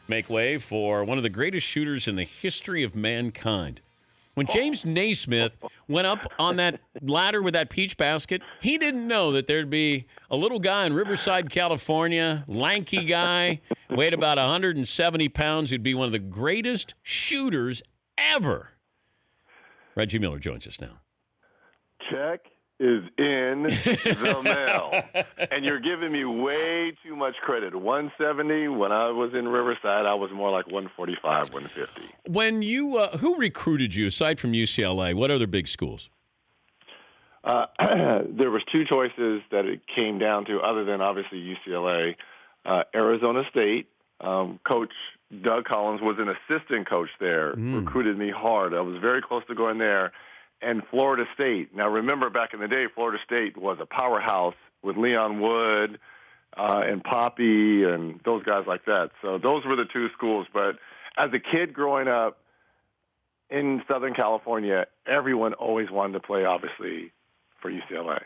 make way for one of the greatest shooters in the history of mankind. When James Naismith went up on that ladder with that peach basket, he didn't know that there'd be a little guy in Riverside, California, lanky guy, weighed about 170 pounds, who'd be one of the greatest shooters ever. Reggie Miller joins us now. Check is in the mail. And you're giving me way too much credit. 170, when I was in Riverside, I was more like 145, 150. When you, who recruited you, aside from UCLA? What other big schools? There was two choices that it came down to, other than obviously UCLA. Arizona State, Coach Doug Collins was an assistant coach there, recruited me hard. I was very close to going there. And Florida State. Now, remember back in the day, Florida State was a powerhouse with Leon Wood and Poppy and those guys like that. So those were the two schools. But as a kid growing up in Southern California, everyone always wanted to play, obviously, for UCLA.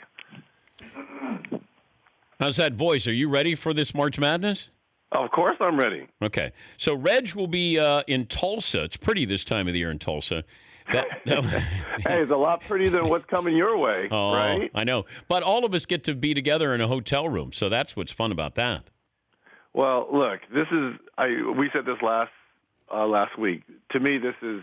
How's that voice? Are you ready for this March Madness? Of course I'm ready. Okay. So Reg will be in Tulsa. It's pretty this time of the year in Tulsa. Hey, it's a lot prettier than what's coming your way, right? I know. But all of us get to be together in a hotel room, so that's what's fun about that. Well, look, this is we said this last week. To me, this is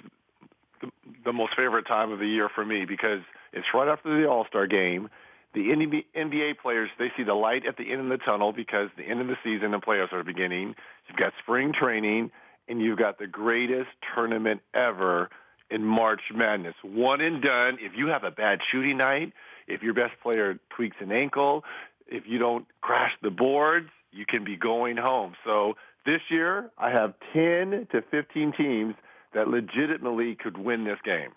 the most favorite time of the year for me because it's right after the All-Star game. The NBA players, they see the light at the end of the tunnel because the end of the season and playoffs are beginning. You've got spring training, and you've got the greatest tournament ever in March Madness. One and done. If you have a bad shooting night, if your best player tweaks an ankle, if you don't crash the boards, you can be going home. So this year, I have 10 to 15 teams that legitimately could win this game.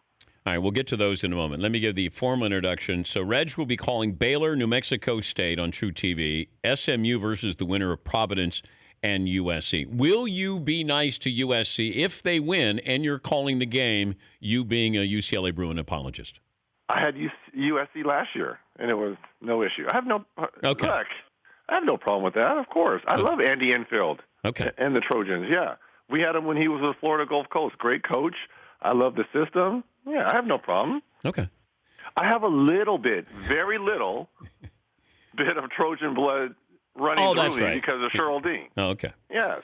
All right, we'll get to those in a moment. Let me give the formal introduction. So Reg will be calling Baylor, New Mexico State on True TV, SMU versus the winner of Providence and USC. Will you be nice to USC if they win and you're calling the game, you being a UCLA Bruin apologist? I had USC last year, and it was no issue. I have no Look, I have no problem with that, of course. I love Andy Enfield and the Trojans, yeah. We had him when he was with Florida Gulf Coast. Great coach. I love the system. Yeah, I have no problem. Okay. I have a little bit, very little bit of Trojan blood running through me because of Cheryl Dean. Oh, okay. Yes.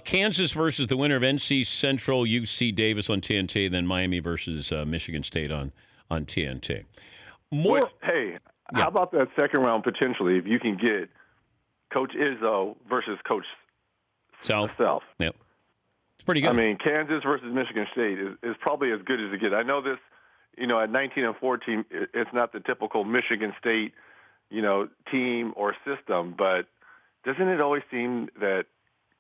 Kansas versus the winner of NC Central, UC Davis on TNT, then Miami versus Michigan State on TNT. How about that second round potentially if you can get Coach Izzo versus Coach Self? Yep. It's pretty good. I mean, Kansas versus Michigan State is probably as good as it gets. I know this, at 19 and 14, it's not the typical Michigan State, team or system, but doesn't it always seem that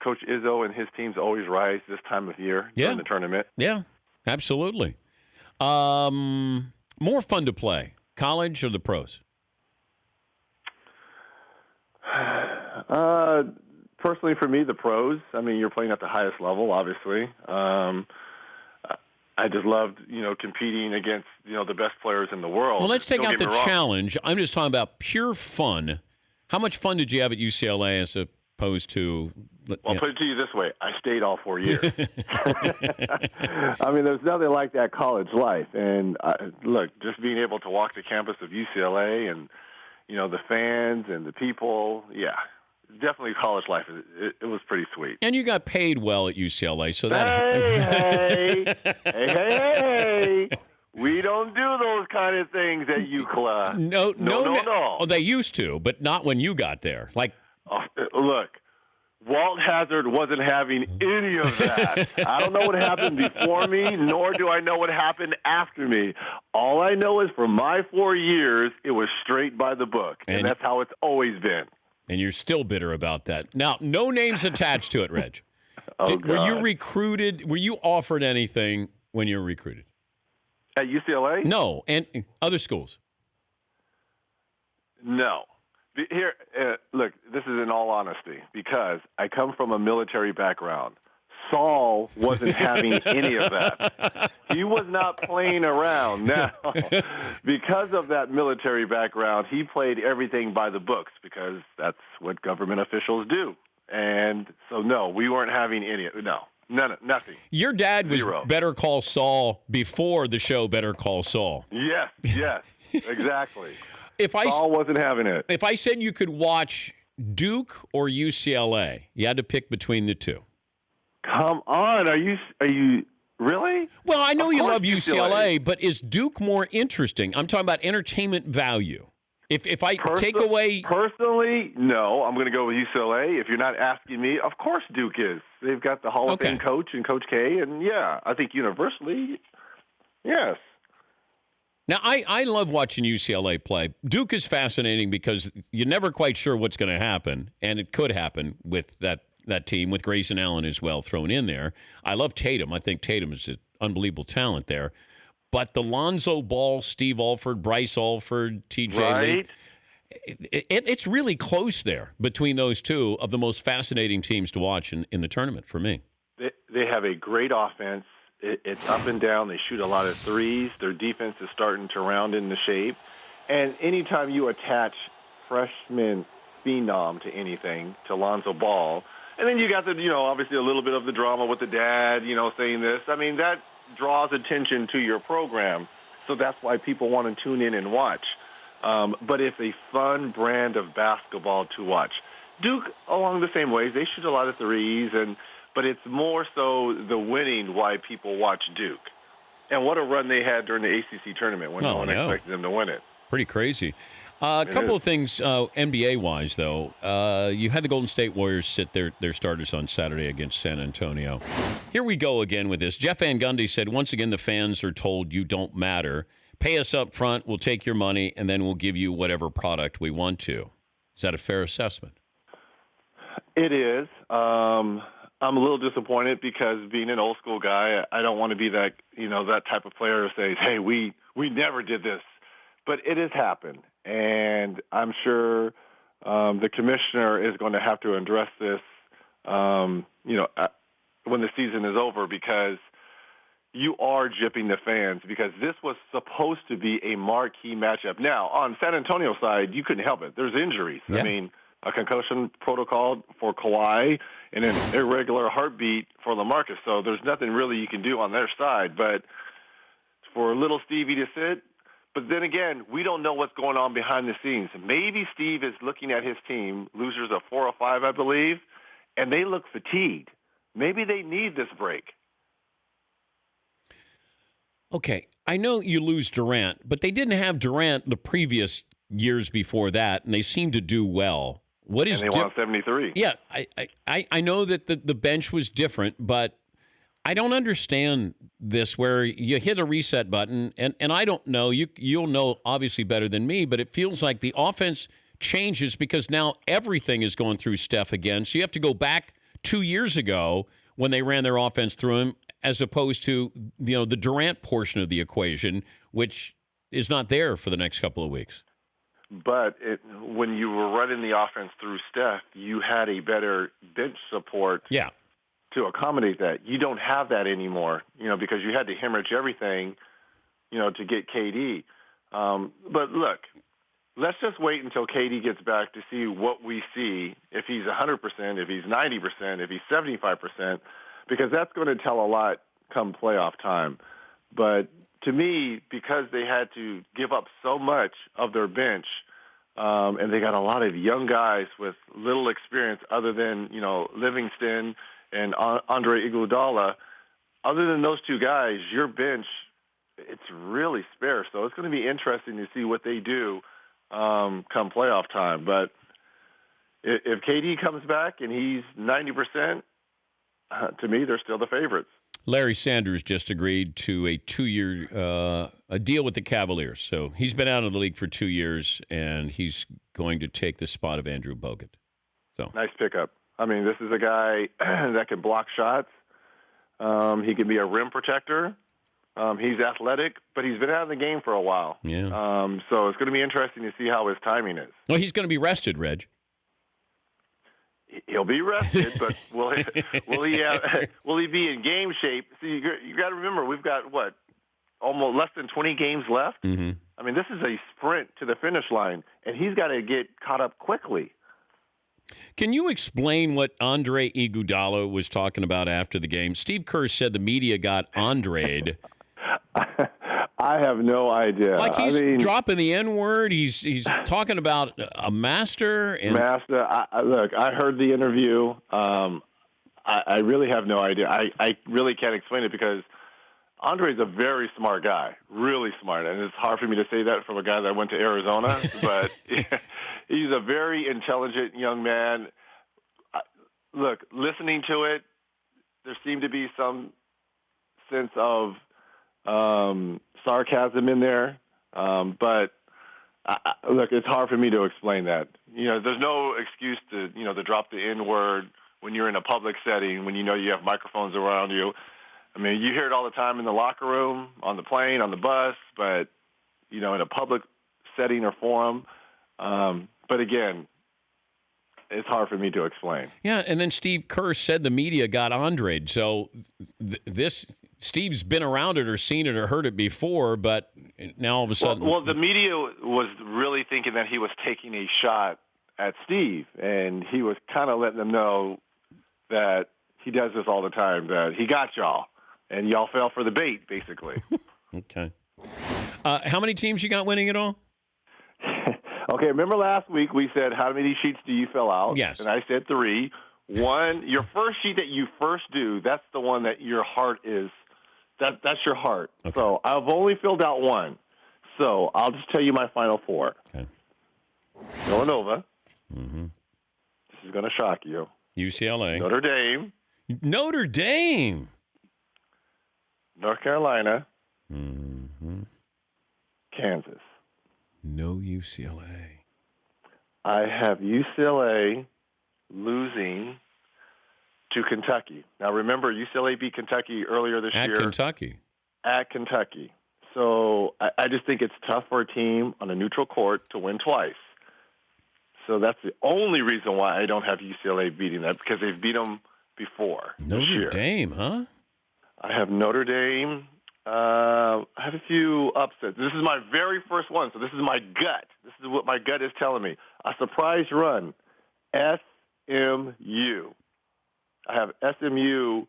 Coach Izzo and his teams always rise this time of year during the tournament? Yeah, absolutely. More fun to play, college or the pros? Personally, for me, the pros. I mean, you're playing at the highest level, obviously. I just loved, competing against, the best players in the world. Well, let's take out the challenge. I'm just talking about pure fun. How much fun did you have at UCLA as opposed to? Well, I'll put it to you this way. I stayed all 4 years. I mean, there's nothing like that college life. And look, just being able to walk the campus of UCLA and, the fans and the people, definitely college life. It was pretty sweet. And you got paid well at UCLA, so that. Hey. We don't do those kind of things at UCLA. No. Oh, they used to, but not when you got there. Look, Walt Hazzard wasn't having any of that. I don't know what happened before me, nor do I know what happened after me. All I know is for my 4 years, it was straight by the book, and that's how it's always been. And you're still bitter about that. Now, no names attached to it, Reg. Were you recruited? Were you offered anything when you were recruited? At UCLA? No. And other schools? No. Here, look, this is in all honesty, because I come from a military background. Saul wasn't having any of that. He was not playing around. Now, because of that military background, he played everything by the books because that's what government officials do. And so, no, we weren't having nothing. Your dad was Zero. Better Call Saul before the show Better Call Saul. Yes, exactly. If I Saul wasn't having it. If I said you could watch Duke or UCLA, you had to pick between the two. Come on, are you really? Well, I know Of you course love UCLA, but is Duke more interesting? I'm talking about entertainment value. If I take away... Personally, no. I'm going to go with UCLA. If you're not asking me, of course Duke is. They've got the Hall of Fame coach and Coach K, and yeah, I think universally, yes. Now, I love watching UCLA play. Duke is fascinating because you're never quite sure what's going to happen, and it could happen with that team, with Grayson Allen as well thrown in there. I love Tatum. I think Tatum is an unbelievable talent there. But the Lonzo Ball, Steve Alford, Bryce Alford, TJ Lee, it's really close there between those two of the most fascinating teams to watch in the tournament for me. They have a great offense. It's up and down. They shoot a lot of threes. Their defense is starting to round into shape. And anytime you attach freshman phenom to anything, to Lonzo Ball, and then you got obviously a little bit of the drama with the dad, saying this. I mean, that draws attention to your program. So that's why people want to tune in and watch. But it's a fun brand of basketball to watch. Duke, along the same ways, they shoot a lot of threes, but it's more so the winning why people watch Duke. And what a run they had during the ACC tournament when no one expected them to win it. Pretty crazy. A couple of things NBA-wise, though. You had the Golden State Warriors sit their starters on Saturday against San Antonio. Here we go again with this. Jeff Van Gundy said, once again, the fans are told you don't matter. Pay us up front, we'll take your money, and then we'll give you whatever product we want to. Is that a fair assessment? It is. I'm a little disappointed because being an old school guy, I don't want to be that type of player who says, hey, we never did this. But it has happened, and I'm sure the commissioner is going to have to address this, when the season is over, because you are gypping the fans, because this was supposed to be a marquee matchup. Now, on San Antonio's side, you couldn't help it. There's injuries. Yeah. I mean, a concussion protocol for Kawhi and an irregular heartbeat for LaMarcus. So there's nothing really you can do on their side. But for little Stevie to sit, but then again, we don't know what's going on behind the scenes. Maybe Steve is looking at his team, losers of 4 or 5, I believe, and they look fatigued. Maybe they need this break. Okay, I know you lose Durant, but they didn't have Durant the previous years before that, and they seem to do well. What is and they won 73. Yeah, I know that the bench was different, but I don't understand this where you hit a reset button, and I don't know. You'll know obviously better than me, but it feels like the offense changes because now everything is going through Steph again. So you have to go back 2 years ago when they ran their offense through him, as opposed to the Durant portion of the equation, which is not there for the next couple of weeks. But when you were running the offense through Steph, you had a better bench support to accommodate that. You don't have that anymore, because you had to hemorrhage everything, to get KD. But look, let's just wait until KD gets back to see what we see, if he's 100%, if he's 90%, if he's 75%, because that's going to tell a lot come playoff time. But to me, because they had to give up so much of their bench, and they got a lot of young guys with little experience other than, Livingston and Andre Igoudala, other than those two guys, your bench, it's really spare. So it's going to be interesting to see what they do come playoff time. But if KD comes back and he's 90%, to me, they're still the favorites. Larry Sanders just agreed to a 2-year a deal with the Cavaliers. So he's been out of the league for 2 years, and he's going to take the spot of Andrew Bogut. So nice pickup. I mean, this is a guy that can block shots. He can be a rim protector. He's athletic, but he's been out of the game for a while. Yeah. So it's going to be interesting to see how his timing is. Well, he's going to be rested, Reg. He'll be rested, but will he be in game shape? See, you got to remember, we've got almost less than 20 games left. Mm-hmm. I mean, this is a sprint to the finish line, and he's got to get caught up quickly. Can you explain what Andre Igoudala was talking about after the game? Steve Kerr said the media got Andre'd. I have no idea. Like he's dropping the N-word. He's talking about a master. Master. Look, I heard the interview. I really have no idea. I really can't explain it because Andre's a very smart guy, really smart. And it's hard for me to say that from a guy that went to Arizona, but he's a very intelligent young man. Look, listening to it, there seemed to be some sense of sarcasm in there. But look, it's hard for me to explain that. There's no excuse to drop the N-word when you're in a public setting, when you know you have microphones around you. I mean, you hear it all the time in the locker room, on the plane, on the bus, but, in a public setting or forum. But again, it's hard for me to explain. Yeah, and then Steve Kerr said the media got Andre'd. So Steve's been around it or seen it or heard it before, but now all of a sudden. Well, the media was really thinking that he was taking a shot at Steve, and he was kind of letting them know that he does this all the time, that he got y'all, and y'all fell for the bait, basically. Okay. How many teams you got winning it all? Okay, remember last week we said, how many sheets do you fill out? Yes. And I said 3. One, your first sheet that you first do, that's the one that your heart is, that's your heart. Okay. So I've only filled out 1. So I'll just tell you my final 4. Okay. Villanova. Mm-hmm. This is going to shock you. UCLA. Notre Dame. North Carolina. Mm-hmm. Kansas. No UCLA. I have UCLA losing to Kentucky. Now, remember, UCLA beat Kentucky earlier this year. At Kentucky. So I just think it's tough for a team on a neutral court to win twice. So that's the only reason why I don't have UCLA beating that, because they've beat them before. Notre Dame, huh? I have Notre Dame. I have a few upsets. This is my very first one, so this is my gut. This is what my gut is telling me. A surprise run. SMU. I have SMU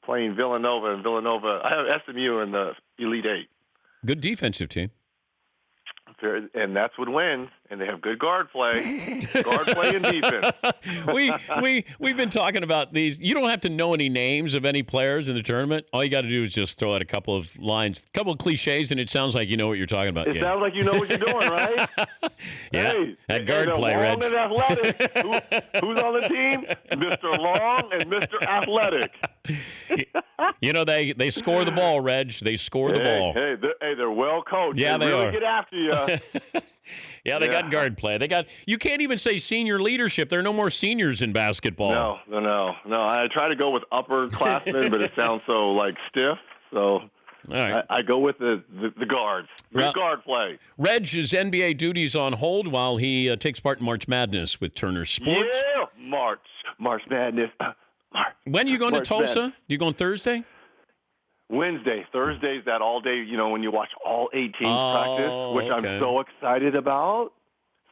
playing Villanova, and I have SMU in the Elite Eight. Good defensive team. And that's what wins. And they have good guard play. Guard play and defense. We've been talking about these. You don't have to know any names of any players in the tournament. All you got to do is just throw out a couple of lines, a couple of cliches, and it sounds like you know what you're talking about. It sounds like you know what you're doing, right? Yeah, hey, that guard play, Reg. Long and athletic. Who's on the team? Mr. Long and Mr. Athletic. They score the ball, Reg. They score the ball. Hey, they're well coached. Yeah, they really are. Get after you. They got guard play. You can't even say senior leadership. There are no more seniors in basketball. No. I try to go with upperclassmen, but it sounds so stiff. So all right. I go with the guards. Guard play. Reg's NBA duties on hold while he takes part in March Madness with Turner Sports. Yeah, March Madness. When are you going to Tulsa? Madness. You going Thursday? Wednesday. Thursday's that all day, when you watch all 8 teams practice, which I'm so excited about.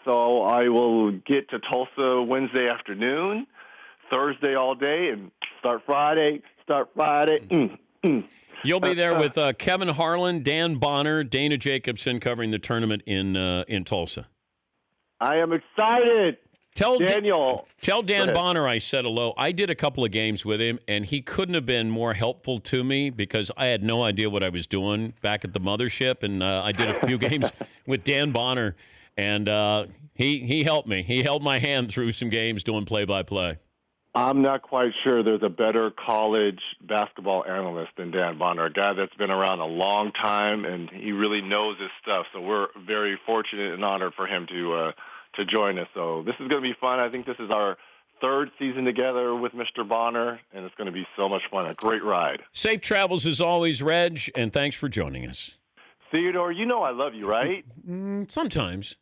So I will get to Tulsa Wednesday afternoon, Thursday all day, and start Friday. You'll be there with Kevin Harlan, Dan Bonner, Dana Jacobson covering the tournament in Tulsa. I am excited. Tell Daniel. Tell Dan Bonner I said hello. I did a couple of games with him, and he couldn't have been more helpful to me because I had no idea what I was doing back at the mothership, and I did a few games with Dan Bonner, and he helped me. He held my hand through some games doing play-by-play. I'm not quite sure there's a better college basketball analyst than Dan Bonner, a guy that's been around a long time, and he really knows his stuff. So we're very fortunate and honored for him to join us. So this is going to be fun. I think this is our 3rd season together with Mr. Bonner, and it's going to be so much fun. A great ride. Safe travels as always, Reg, and thanks for joining us. Theodore, you know I love you, right? Sometimes.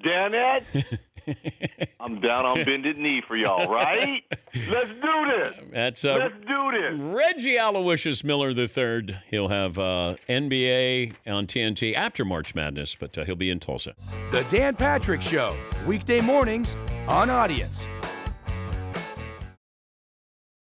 Damn it. I'm down on bended knee for y'all, right? Let's do this. Let's do this. Reggie Aloysius Miller III. He'll have NBA on TNT after March Madness, but he'll be in Tulsa. The Dan Patrick Show, weekday mornings on Audience.